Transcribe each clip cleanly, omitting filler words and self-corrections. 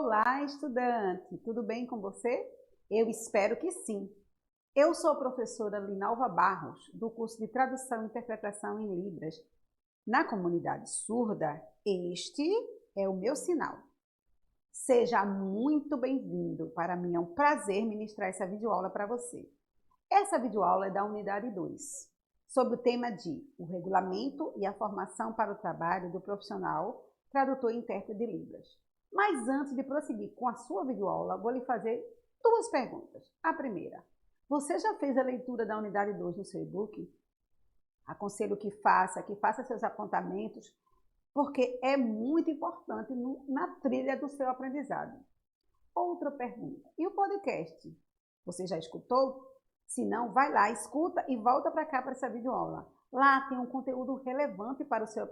Olá, estudante! Tudo bem com você? Eu espero que sim. Eu sou a professora Linalva Barros, do curso de Tradução e Interpretação em Libras. Na comunidade surda, este é o meu sinal. Seja muito bem-vindo. Para mim é um prazer ministrar essa videoaula para você. Essa videoaula é da unidade 2, sobre o tema de o regulamento e a formação para o trabalho do profissional tradutor e intérprete de Libras. Mas antes de prosseguir com a sua videoaula, vou lhe fazer duas perguntas. A primeira, você já fez a leitura da unidade 2 no seu e-book? Aconselho que faça seus apontamentos, porque é muito importante na trilha do seu aprendizado. Outra pergunta, e o podcast? Você já escutou? Se não, vai lá, escuta e volta para cá para essa videoaula. Lá tem um conteúdo relevante para o seu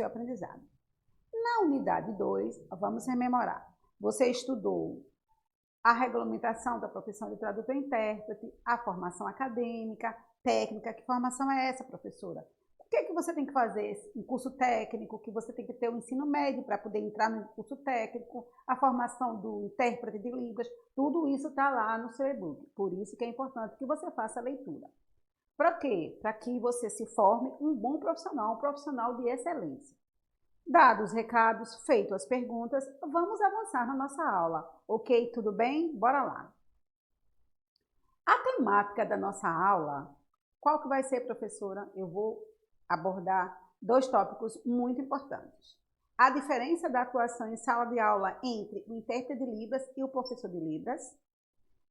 aprendizado. Na unidade 2, vamos rememorar. Você estudou a regulamentação da profissão de tradutor e intérprete, a formação acadêmica, técnica. Que formação é essa, professora? O que é que você tem que fazer? Um curso técnico, que você tem que ter o ensino médio para poder entrar no curso técnico, a formação do intérprete de Libras, tudo isso está lá no seu e-book. Por isso que é importante que você faça a leitura. Para quê? Para que você se forme um bom profissional, um profissional de excelência. Dados os recados, feitas as perguntas, vamos avançar na nossa aula. Ok? Tudo bem? Bora lá. A temática da nossa aula, qual que vai ser, professora? Eu vou abordar dois tópicos muito importantes. A diferença da atuação em sala de aula entre o intérprete de Libras e o professor de Libras.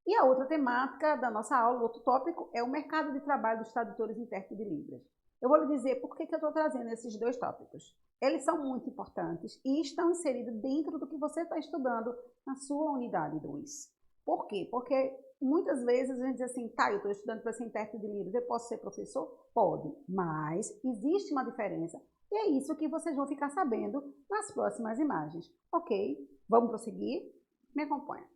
E a outra temática da nossa aula, o outro tópico, é o mercado de trabalho dos tradutores e intérpretes de Libras. Eu vou lhe dizer por que eu estou trazendo esses dois tópicos. Eles são muito importantes e estão inseridos dentro do que você está estudando na sua unidade 2. Por quê? Porque muitas vezes a gente diz assim, tá, eu estou estudando para ser intérprete de Libras, eu posso ser professor? Pode, mas existe uma diferença. E é isso que vocês vão ficar sabendo nas próximas imagens. Ok? Vamos prosseguir? Me acompanha.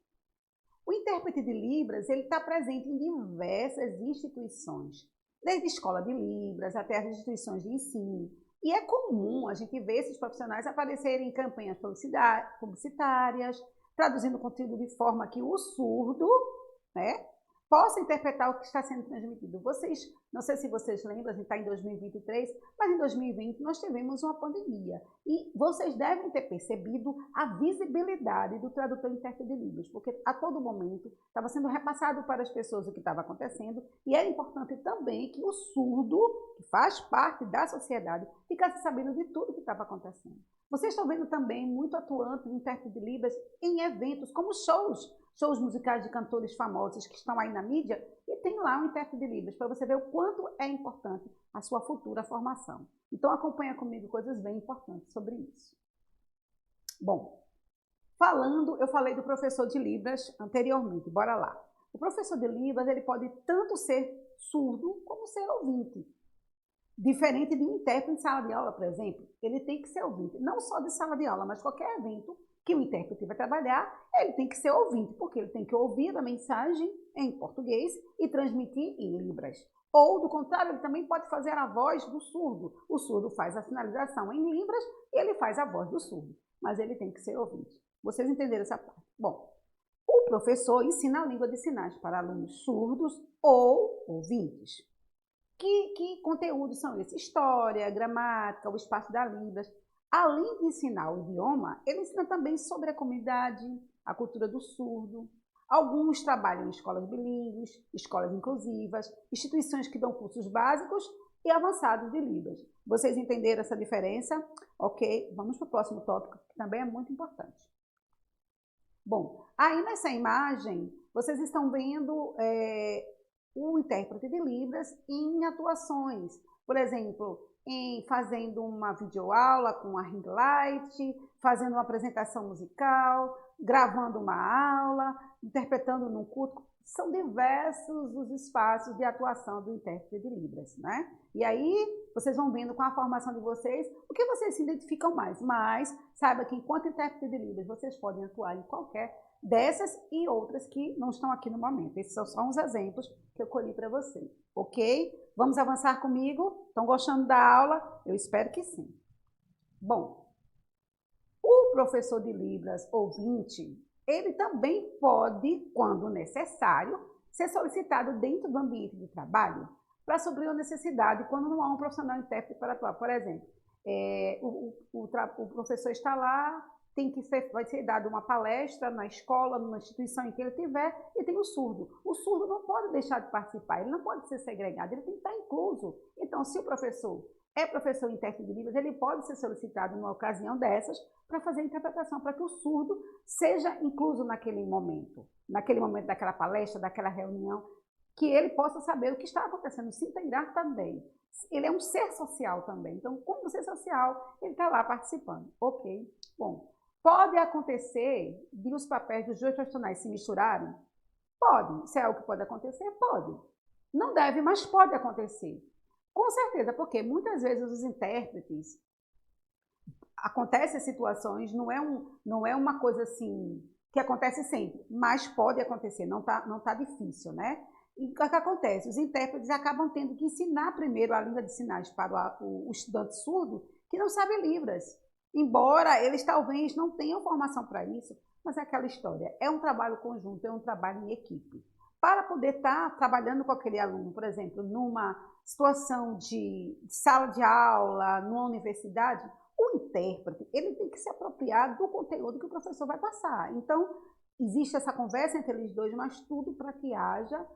O intérprete de Libras, ele está presente em diversas instituições, desde a escola de Libras até as instituições de ensino. E é comum a gente ver esses profissionais aparecerem em campanhas publicitárias, traduzindo conteúdo de forma que o surdo, né, possa interpretar o que está sendo transmitido. Não sei se vocês lembram, a gente está em 2023, mas em 2020 nós tivemos uma pandemia. E vocês devem ter percebido a visibilidade do tradutor e intérprete de Libras, porque a todo momento estava sendo repassado para as pessoas o que estava acontecendo, e era importante também que o surdo, que faz parte da sociedade, ficasse sabendo de tudo que estava acontecendo. Vocês estão vendo também muito atuante o intérprete de Libras em eventos como shows musicais de cantores famosos que estão aí na mídia, e tem lá um intérprete de Libras, para você ver o quanto é importante a sua futura formação. Então, acompanha comigo coisas bem importantes sobre isso. Bom, eu falei do professor de Libras anteriormente, bora lá. O professor de Libras, ele pode tanto ser surdo como ser ouvinte. Diferente de um intérprete de sala de aula, por exemplo, ele tem que ser ouvinte, não só de sala de aula, mas qualquer evento que o intérprete vai trabalhar, ele tem que ser ouvinte, porque ele tem que ouvir a mensagem em português e transmitir em Libras. Ou, do contrário, ele também pode fazer a voz do surdo. O surdo faz a sinalização em Libras e ele faz a voz do surdo, mas ele tem que ser ouvinte. Vocês entenderam essa parte? Bom, o professor ensina a língua de sinais para alunos surdos ou ouvintes. Que conteúdos são esses? História, gramática, o espaço da Libras. Além de ensinar o idioma, ele ensina também sobre a comunidade, a cultura do surdo. Alguns trabalham em escolas bilíngues, escolas inclusivas, instituições que dão cursos básicos e avançados de Libras. Vocês entenderam essa diferença? Ok, vamos para o próximo tópico, que também é muito importante. Bom, aí nessa imagem, vocês estão vendo o intérprete de Libras em atuações. Por exemplo, fazendo uma videoaula com a ring light, fazendo uma apresentação musical, gravando uma aula, interpretando num culto. São diversos os espaços de atuação do intérprete de Libras, né? E aí, vocês vão vendo com a formação de vocês o que vocês se identificam mais. Mas saiba que enquanto intérprete de Libras, vocês podem atuar em qualquer dessas e outras que não estão aqui no momento. Esses são só uns exemplos que eu colhi para vocês, ok? Vamos avançar comigo? Estão gostando da aula? Eu espero que sim. Bom, o o professor de Libras ouvinte, ele também pode, quando necessário, ser solicitado dentro do ambiente de trabalho para suprir a necessidade quando não há um profissional intérprete para atuar. Por exemplo, o professor está lá, vai ser dada uma palestra na escola, numa instituição em que ele estiver, e tem o surdo. O surdo não pode deixar de participar, ele não pode ser segregado, ele tem que estar incluso. Então, se o professor é professor intérprete de Libras, ele pode ser solicitado numa ocasião dessas para fazer a interpretação, para que o surdo seja incluso naquele momento daquela palestra, daquela reunião, que ele possa saber o que está acontecendo, se inteirar também. Ele é um ser social também, então, como ser social, ele está lá participando. Ok, bom. Pode acontecer de os papéis dos dois profissionais se misturarem? Pode. Se é algo que pode acontecer, pode. Não deve, mas pode acontecer. Com certeza, porque muitas vezes os intérpretes, acontecem situações, não é uma coisa assim que acontece sempre, mas pode acontecer, não tá difícil, né? E o que acontece? Os intérpretes acabam tendo que ensinar primeiro a língua de sinais para o estudante surdo que não sabe Libras. Embora eles talvez não tenham formação para isso, mas é aquela história, é um trabalho conjunto, é um trabalho em equipe. Para poder estar trabalhando com aquele aluno, por exemplo, numa situação de sala de aula, numa universidade, o intérprete ele tem que se apropriar do conteúdo que o professor vai passar. Então, existe essa conversa entre eles dois, mas tudo para que haja,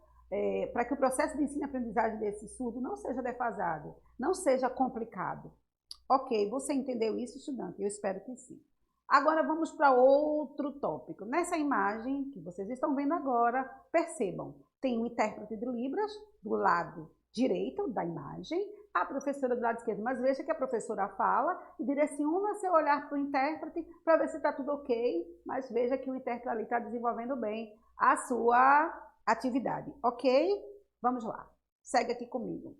para que o processo de ensino e aprendizagem desse surdo não seja defasado, não seja complicado. Ok, você entendeu isso, estudante? Eu espero que sim. Agora vamos para outro tópico. Nessa imagem que vocês estão vendo agora, percebam, tem um intérprete de Libras do lado direito da imagem, a professora do lado esquerdo, mas veja que a professora fala e direciona seu olhar para o intérprete para ver se está tudo ok, mas veja que o intérprete ali está desenvolvendo bem a sua atividade, ok? Vamos lá, segue aqui comigo.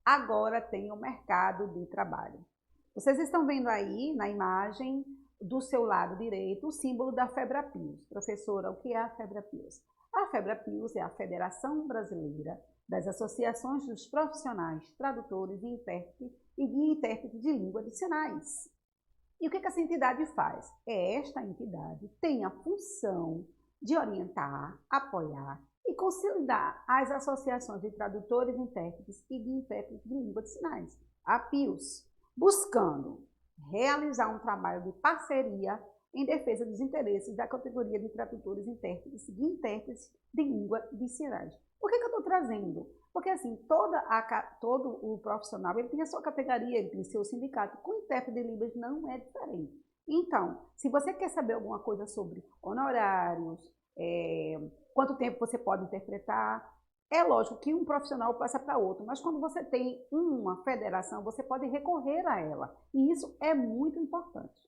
Agora tem o mercado de trabalho. Vocês estão vendo aí na imagem do seu lado direito o símbolo da FEBRAPIOS. Professora, o que é a FEBRAPIOS? A FEBRAPIOS é a Federação Brasileira das Associações dos Profissionais, Tradutores e Intérpretes de Língua de Sinais. E o que essa entidade faz? Esta entidade tem a função de orientar, apoiar e consolidar as associações de tradutores, intérpretes e de intérpretes de língua de sinais, a PIOS, buscando realizar um trabalho de parceria em defesa dos interesses da categoria de tradutores, intérpretes e de intérpretes de língua de sinais. Por que eu estou trazendo? Porque assim, todo o profissional ele tem a sua categoria, ele tem o seu sindicato. Com o intérprete de Libras não é diferente. Então, se você quer saber alguma coisa sobre honorários, quanto tempo você pode interpretar, é lógico que um profissional passa para outro, mas quando você tem uma federação, você pode recorrer a ela. E isso é muito importante.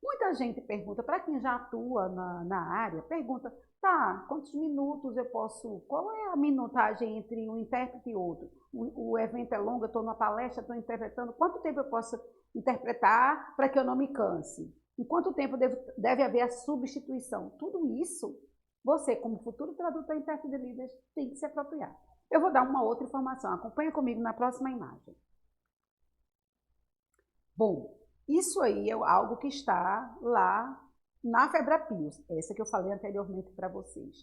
Muita gente pergunta, para quem já atua na área, pergunta, tá, quantos minutos eu posso, qual é a minutagem entre um intérprete e outro? O evento é longo, eu estou numa palestra, estou interpretando, quanto tempo eu posso interpretar para que eu não me canse? Em quanto tempo deve haver a substituição? Tudo isso, você, como futuro tradutor e intérprete de Libras, tem que se apropriar. Eu vou dar uma outra informação, acompanha comigo na próxima imagem. Bom, isso aí é algo que está lá na FEBRAPIOS, essa que eu falei anteriormente para vocês.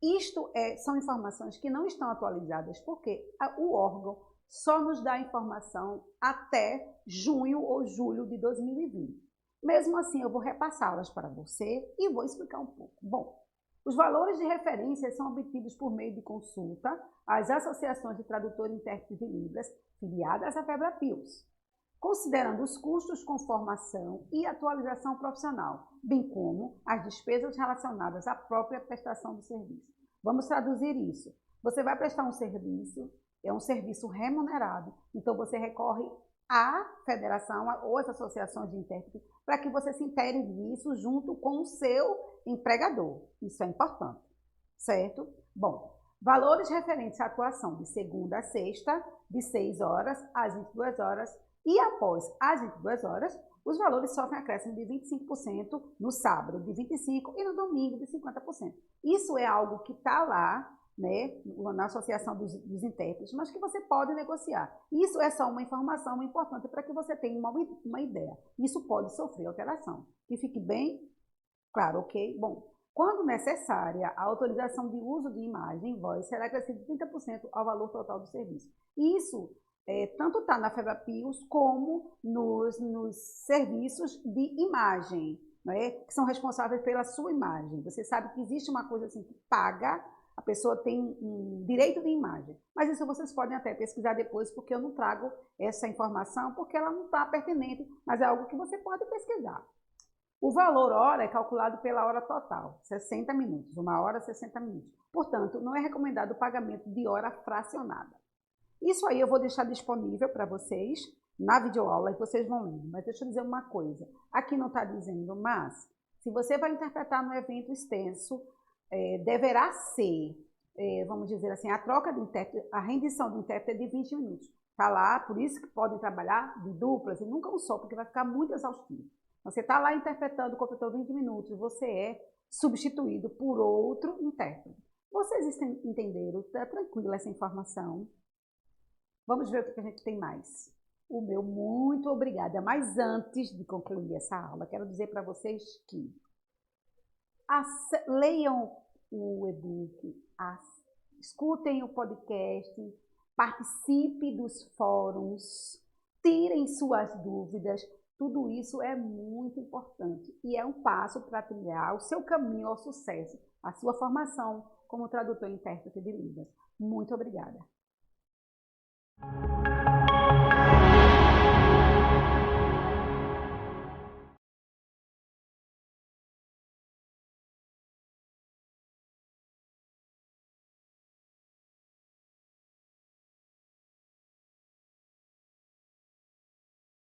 Isto são informações que não estão atualizadas, porque o órgão só nos dá informação até junho ou julho de 2020. Mesmo assim, eu vou repassá-las para você e vou explicar um pouco. Bom, os valores de referência são obtidos por meio de consulta às associações de tradutores e intérpretes de Libras filiadas à FEBRAPIOS, considerando os custos com formação e atualização profissional, bem como as despesas relacionadas à própria prestação do serviço. Vamos traduzir isso. Você vai prestar um serviço, é um serviço remunerado, então você recorre à federação ou às associações de intérpretes para que você se intere disso junto com o seu empregador. Isso é importante, certo? Bom, valores referentes à atuação de segunda a sexta, de 6 horas às 22 horas, e após as 22 horas, os valores sofrem acréscimo de 25% no sábado, de 25% e no domingo, de 50%. Isso é algo que está lá né, na Associação dos Intérpretes, mas que você pode negociar. Isso é só uma informação importante para que você tenha uma ideia. Isso pode sofrer alteração. Que fique bem claro, ok? Bom, quando necessária, a autorização de uso de imagem em voz será acrescida de 30% ao valor total do serviço. Isso tanto está na FEBAPIOS como nos serviços de imagem, né, que são responsáveis pela sua imagem. Você sabe que existe uma coisa assim que paga, a pessoa tem um direito de imagem. Mas isso vocês podem até pesquisar depois, porque eu não trago essa informação, porque ela não está pertinente, mas é algo que você pode pesquisar. O valor hora é calculado pela hora total, 60 minutos, 1 hora, 60 minutos. Portanto, não é recomendado o pagamento de hora fracionada. Isso aí eu vou deixar disponível para vocês na videoaula e vocês vão lendo. Mas deixa eu dizer uma coisa, aqui não está dizendo, mas se você vai interpretar no evento extenso, deverá ser, vamos dizer assim, a troca de intérprete, a rendição do intérprete é de 20 minutos. Está lá, por isso que podem trabalhar de duplas e nunca um só, porque vai ficar muito exaustivo. Você está lá interpretando, completou 20 minutos, você é substituído por outro intérprete. Vocês entenderam? Está tranquila essa informação? Vamos ver o que a gente tem mais. O meu muito obrigada. Mas antes de concluir essa aula, quero dizer para vocês que leiam o e-book, escutem o podcast, participe dos fóruns, tirem suas dúvidas. Tudo isso é muito importante e é um passo para trilhar o seu caminho ao sucesso, a sua formação como tradutor e intérprete de Libras. Muito obrigada.